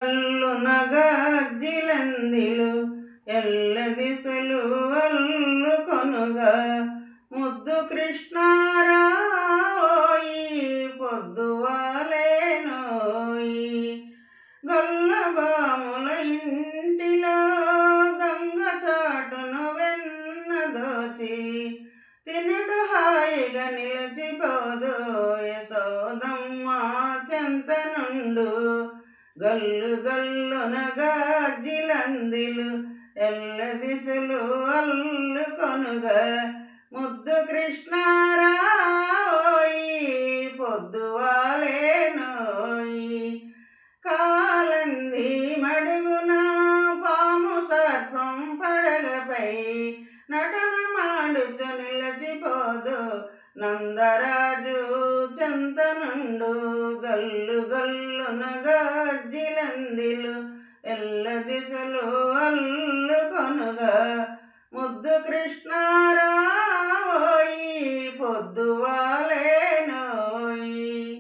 అల్లునగార్జిలందిలు ఎల్లదిశలు అల్లుకొనుగా ముద్దు కృష్ణారాయి పొద్దువాలేనోయి గొల్లబాముల ఇంటిలో దొంగచాటును వెన్నదోచి తినుడు హాయిగా నిలిచిపోదు యశోదమ్మ చెంత నుండు గల్లు గల్లున గార్జిలందిలు ఎల్లదిశలు అల్లుకొనుగా ముద్దు కృష్ణారాయి పొద్దువాలేనోయి కాలంది మడుగున పాము సర్పం పడగపై నటన మాడుతూ నిలచిపోదు నందరాజు చెంత నుండు గల్లు గల్లున గార్జిలందిలు ఎల్లదిశలు అల్లుకొనుగా ముద్దు కృష్ణారాయి పొద్దువా